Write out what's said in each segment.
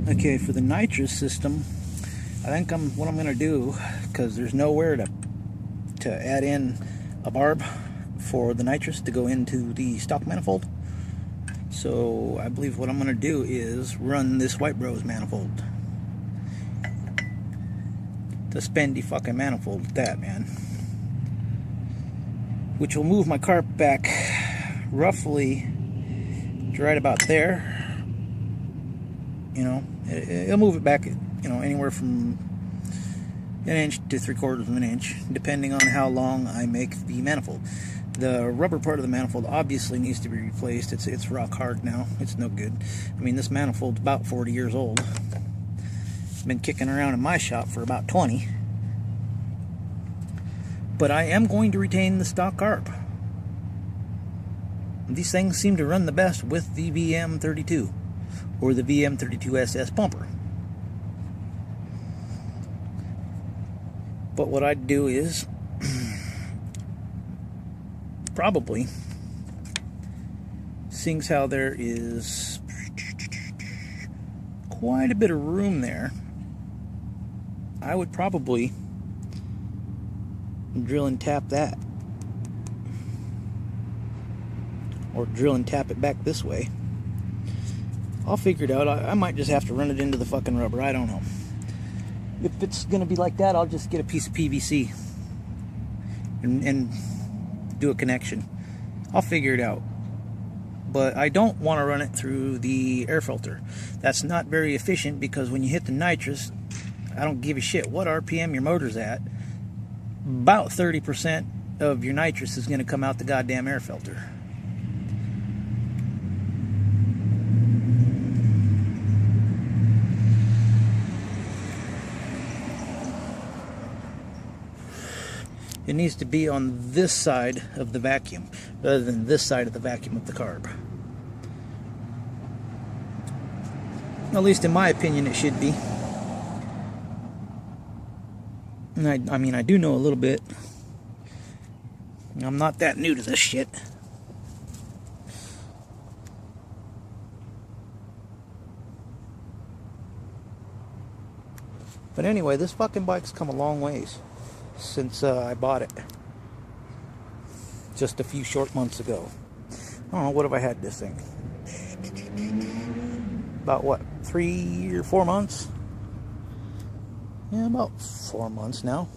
Okay, for the nitrous system, I think what I'm gonna do, because there's nowhere to add in a barb for the nitrous to go into the stock manifold. So I believe what I'm gonna do is run this White Bros manifold. The spendy fucking manifold at that, man. Which will move my carp back roughly to right about there. You know, it'll move it back, you know, anywhere from 1 inch to 3/4 of an inch, depending on how long I make the manifold. The rubber part of the manifold obviously needs to be replaced. It's rock hard now. It's no good. I mean, this manifold's about 40 years old. It's been kicking around in my shop for about 20. But I am going to retain the stock carp. These things seem to run the best with the VM32 or the VM32SS pumper. But what I'd do is probably, seeing how there is quite a bit of room there, I would probably drill and tap that, or drill and tap it back this way. I'll figure it out. I might just have to run it into the fucking rubber. I don't know. If it's gonna be like that, I'll just get a piece of PVC and do a connection. I'll figure it out. But I don't want to run it through the air filter. That's not very efficient, because when you hit the nitrous, I don't give a shit what RPM your motor's at, about 30% of your nitrous is going to come out the goddamn air filter. It needs to be on this side of the vacuum rather than this side of the vacuum of the carb. At least in my opinion it should be. And I mean, I do know a little bit. I'm not that new to this shit. But anyway, this fucking bike's come a long ways since I bought it just a few short months ago. I don't know, what have I had this thing? About what, 3 or 4 months? Yeah, about 4 months now.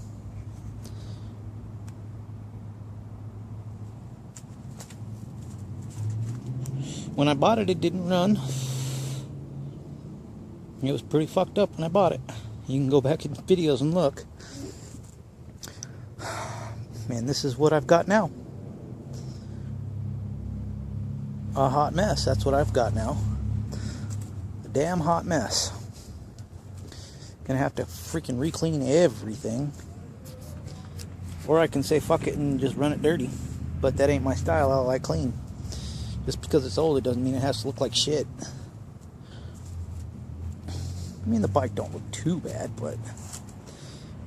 When I bought it, it didn't run. It was pretty fucked up when I bought it. You can go back in videos and look. Man, this is what I've got now. A hot mess. That's what I've got now. A damn hot mess. Gonna have to freaking re-clean everything. Or I can say fuck it and just run it dirty. But that ain't my style. I like clean. Just because it's old, it doesn't mean it has to look like shit. I mean, the bike don't look too bad, but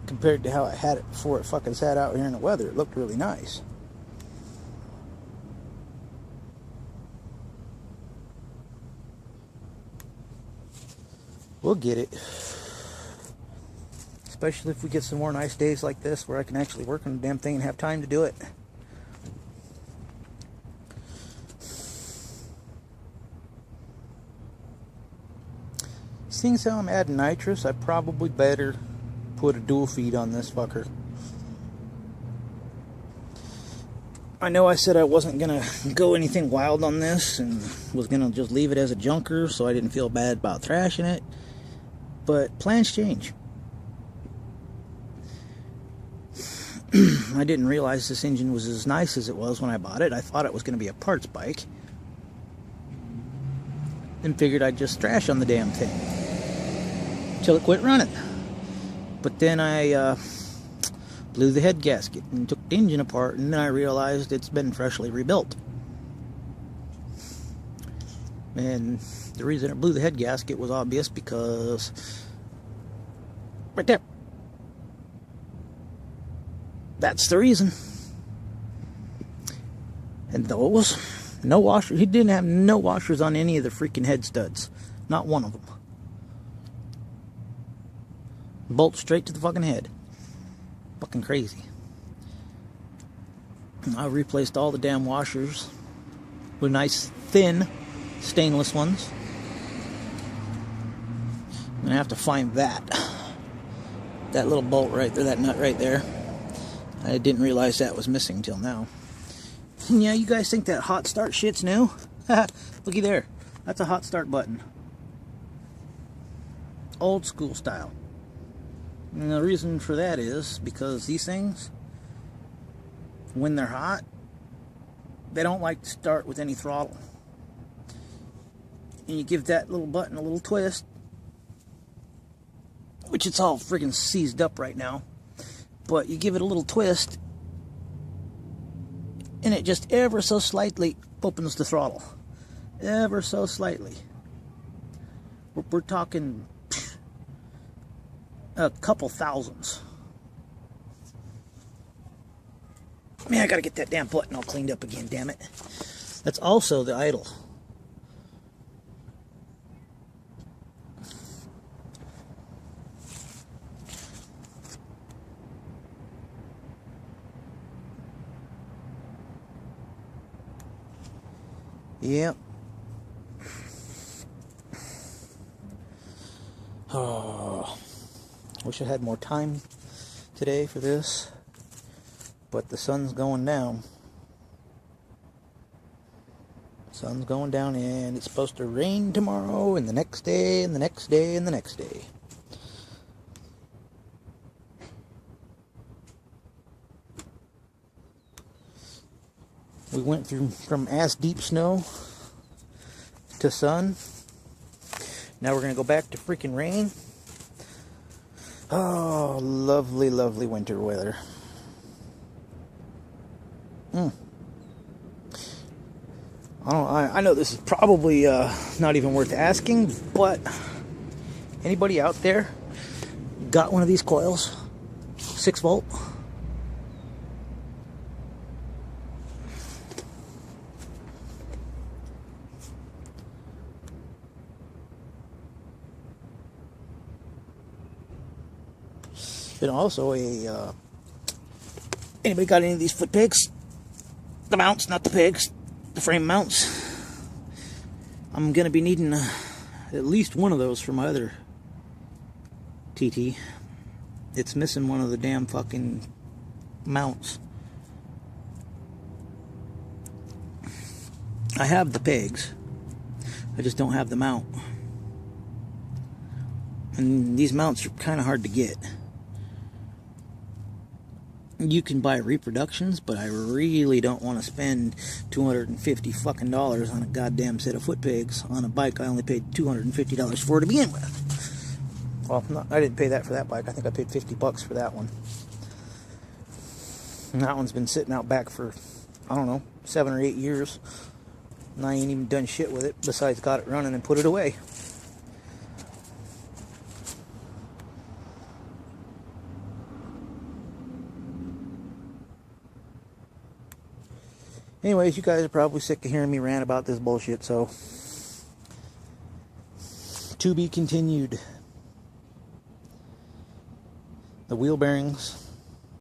compared to how I had it before it fucking sat out here in the weather, it looked really nice. We'll get it. Especially if we get some more nice days like this where I can actually work on the damn thing and have time to do it. Seeing as how I'm adding nitrous, I probably better put a dual feed on this fucker. I know I said I wasn't gonna go anything wild on this and was gonna just leave it as a junker so I didn't feel bad about thrashing it, but plans change. I didn't realize this engine was as nice as it was when I bought it. I thought it was gonna be a parts bike and figured I'd just thrash on the damn thing till it quit running. But then I blew the head gasket and took the engine apart, and then I realized it's been freshly rebuilt. And the reason it blew the head gasket was obvious, because right there, that's the reason. And those, no washers. He didn't have no washers on any of the freaking head studs, not one of them. Bolt straight to the fucking head. Fucking crazy. I replaced all the damn washers with nice thin stainless ones. I'm gonna have to find that little bolt right there, that nut right there. I didn't realize that was missing till now. And yeah, you guys think that hot start shit's new? Looky there, that's a hot start button. Old school style. And the reason for that is because these things, when they're hot, they don't like to start with any throttle. And you give that little button a little twist, which it's all freaking seized up right now, but you give it a little twist and it just ever so slightly opens the throttle. Ever so slightly. We're talking a couple thousands. Man, I gotta get that damn button all cleaned up again, damn it. That's also the idle. Yep. Oh, wish I had more time today for this, but the sun's going down. Sun's going down, and it's supposed to rain tomorrow, and the next day, and the next day, and the next day. We went through from ass deep snow to sun. Now we're gonna go back to freaking rain. Oh, lovely, lovely winter weather. I know this is probably not even worth asking, but anybody out there got one of these coils? 6 volt? And also anybody got any of these foot pegs? The mounts, not the pegs. The frame mounts. I'm gonna be needing at least one of those for my other TT. It's missing one of the damn fucking mounts. I have the pegs, I just don't have the mount. And these mounts are kind of hard to get. You can buy reproductions, but I really don't want to spend $250 fucking dollars on a goddamn set of foot pegs on a bike I only paid $250 for to begin with. Well, I didn't pay that for that bike. I think I paid $50 for that one. And that one's been sitting out back for, I don't know, 7 or 8 years. And I ain't even done shit with it besides got it running and put it away. Anyways, you guys are probably sick of hearing me rant about this bullshit, so to be continued. The wheel bearings